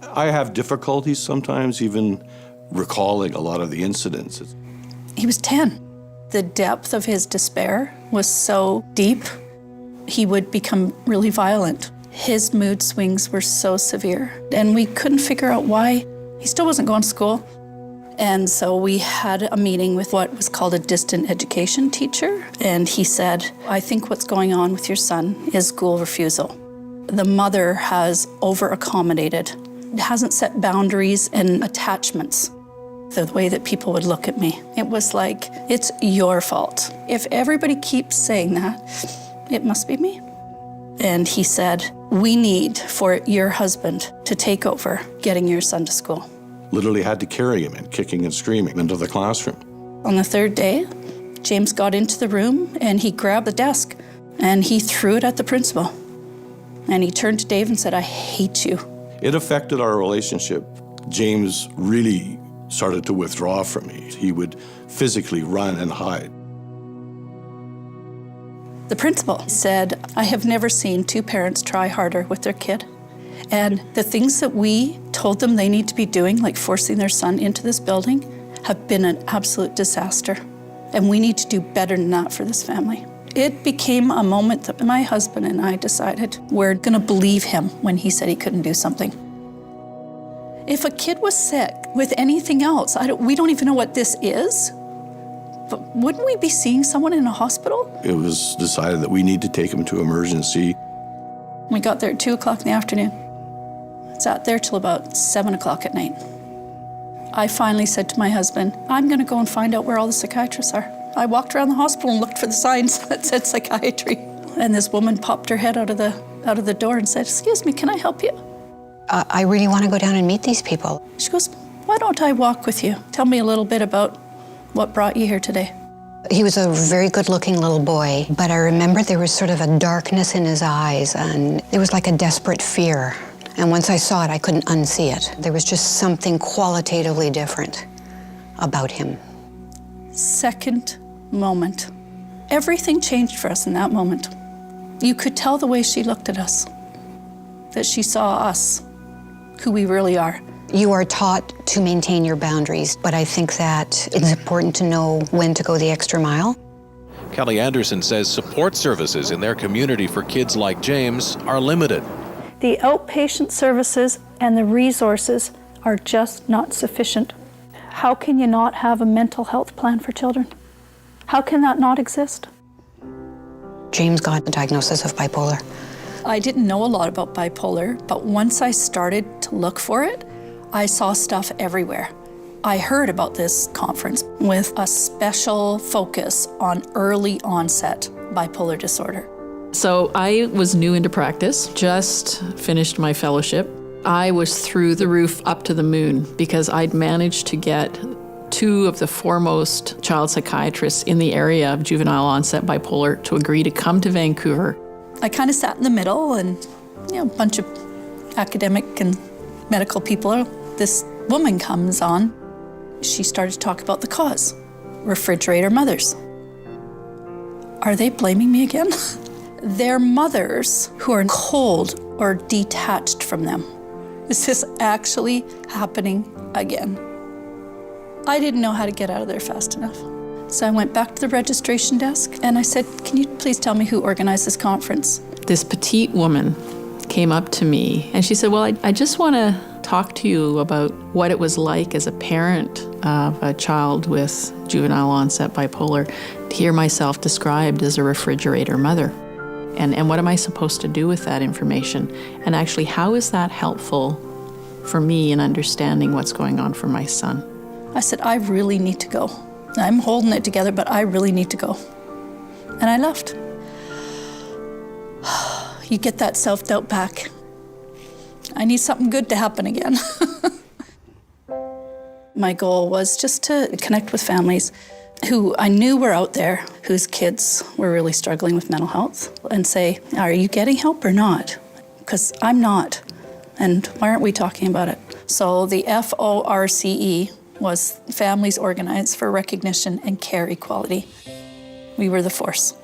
I have difficulties sometimes even recalling a lot of the incidents. He was 10. The depth of his despair was so deep, he would become really violent. His mood swings were so severe, and we couldn't figure out why. He still wasn't going to school. And so we had a meeting with what was called a distant education teacher, and he said, I think what's going on with your son is school refusal. The mother has over-accommodated, hasn't set boundaries and attachments. The way that people would look at me, it was like, it's your fault. If everybody keeps saying that, it must be me. And he said, we need for your husband to take over getting your son to school. Literally had to carry him in, kicking and screaming, into the classroom. On the third day, James got into the room and he grabbed the desk and he threw it at the principal. And he turned to Dave and said, I hate you. It affected our relationship. James really started to withdraw from me. He would physically run and hide. The principal said, I have never seen two parents try harder with their kid. And the things that we told them they need to be doing, like forcing their son into this building, have been an absolute disaster. And we need to do better than that for this family. It became a moment that my husband and I decided we're gonna believe him when he said he couldn't do something. If a kid was sick with anything else, we don't even know what this is, but wouldn't we be seeing someone in a hospital? It was decided that we need to take him to emergency. We got there at 2 o'clock in the afternoon. Sat there till about 7 o'clock at night. I finally said to my husband, I'm gonna go and find out where all the psychiatrists are. I walked around the hospital and looked for the signs that said psychiatry. And this woman popped her head out of the door and said, excuse me, can I help you? I really want to go down and meet these people. She goes, why don't I walk with you? Tell me a little bit about what brought you here today. He was a very good-looking little boy, but I remember there was sort of a darkness in his eyes, and it was like a desperate fear. And once I saw it, I couldn't unsee it. There was just something qualitatively different about him. Second moment. Everything changed for us in that moment. You could tell the way she looked at us, that she saw us, who we really are. You are taught to maintain your boundaries, but I think that it's important to know when to go the extra mile. Kelly Anderson says support services in their community for kids like James are limited. The outpatient services and the resources are just not sufficient. How can you not have a mental health plan for children? How can that not exist? James got a diagnosis of bipolar. I didn't know a lot about bipolar, but once I started to look for it, I saw stuff everywhere. I heard about this conference with a special focus on early onset bipolar disorder. So I was new into practice, just finished my fellowship. I was through the roof up to the moon because I'd managed to get two of the foremost child psychiatrists in the area of juvenile onset bipolar to agree to come to Vancouver. I kind of sat in the middle and, a bunch of academic and medical people. This woman comes on. She started to talk about the cause, refrigerator mothers. Are they blaming me again? They're mothers who are cold or detached from them. Is this actually happening again? I didn't know how to get out of there fast enough. So I went back to the registration desk and I said, can you please tell me who organized this conference? This petite woman came up to me and she said, well, I just want to talk to you about what it was like as a parent of a child with juvenile onset bipolar to hear myself described as a refrigerator mother. And what am I supposed to do with that information? And actually, how is that helpful for me in understanding what's going on for my son? I said, I really need to go. I'm holding it together, but I really need to go. And I left. You get that self-doubt back. I need something good to happen again. My goal was just to connect with families who I knew were out there, whose kids were really struggling with mental health, and say, are you getting help or not? Because I'm not. And why aren't we talking about it? So the FORCE was Families Organized for Recognition and Care Equality. We were the force.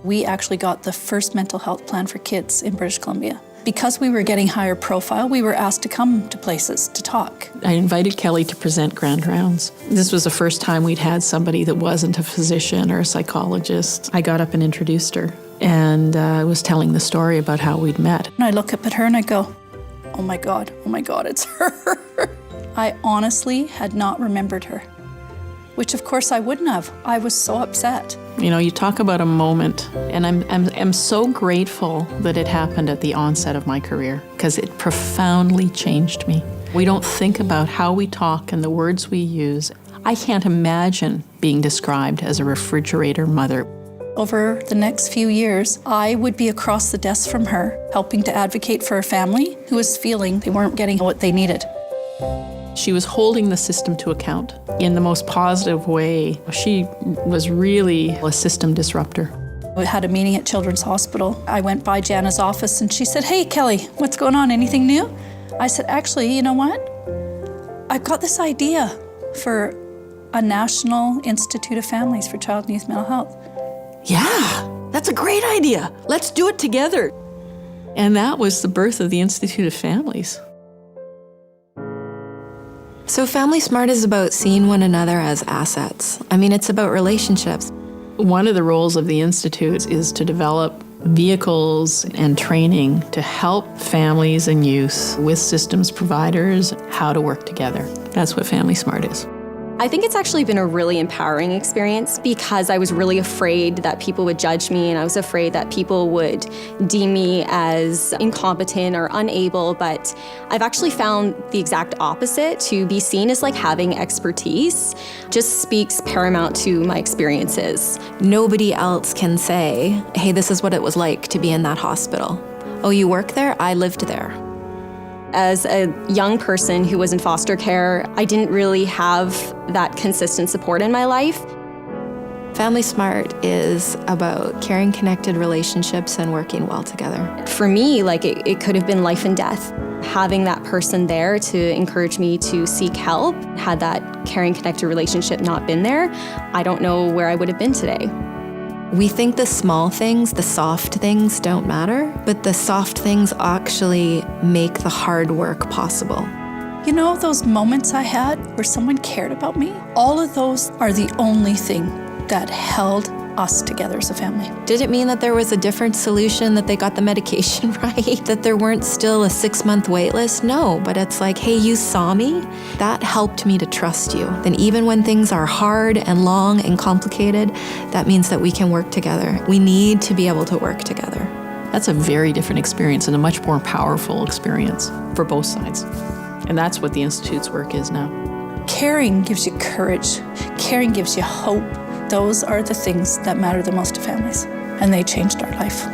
We actually got the first mental health plan for kids in British Columbia. Because we were getting higher profile, we were asked to come to places to talk. I invited Kelly to present Grand Rounds. This was the first time we'd had somebody that wasn't a physician or a psychologist. I got up and introduced her, and I was telling the story about how we'd met. And I look up at her and I go, oh my God, it's her. I honestly had not remembered her, which of course I wouldn't have. I was so upset. You know, you talk about a moment, and I'm so grateful that it happened at the onset of my career, because it profoundly changed me. We don't think about how we talk and the words we use. I can't imagine being described as a refrigerator mother. Over the next few years, I would be across the desk from her, helping to advocate for a family who was feeling they weren't getting what they needed. She was holding the system to account in the most positive way. She was really a system disruptor. We had a meeting at Children's Hospital. I went by Jana's office and she said, hey, Kelly, what's going on? Anything new? I said, actually, you know what? I've got this idea for a National Institute of Families for Child and Youth Mental Health. Yeah, that's a great idea. Let's do it together. And that was the birth of the Institute of Families. So FamilySmart is about seeing one another as assets. I mean, it's about relationships. One of the roles of the Institute is to develop vehicles and training to help families and youth with systems providers how to work together. That's what FamilySmart is. I think it's actually been a really empowering experience because I was really afraid that people would judge me, and I was afraid that people would deem me as incompetent or unable, but I've actually found the exact opposite. To be seen as like having expertise just speaks paramount to my experiences. Nobody else can say, hey, this is what it was like to be in that hospital. Oh, you work there? I lived there. As a young person who was in foster care, I didn't really have that consistent support in my life. FamilySmart is about caring, connected relationships and working well together. For me, like it could have been life and death. Having that person there to encourage me to seek help, had that caring, connected relationship not been there, I don't know where I would have been today. We think the small things, the soft things don't matter, but the soft things actually make the hard work possible. You know, those moments I had where someone cared about me, all of those are the only thing that held us together as a family. Did it mean that there was a different solution, that they got the medication right, that there weren't still a 6-month wait list? No, but it's like, hey, you saw me. That helped me to trust you. Then even when things are hard and long and complicated, that means that we can work together. We need to be able to work together. That's a very different experience and a much more powerful experience for both sides. And that's what the Institute's work is now. Caring gives you courage. Caring gives you hope. Those are the things that matter the most to families, and they changed our life.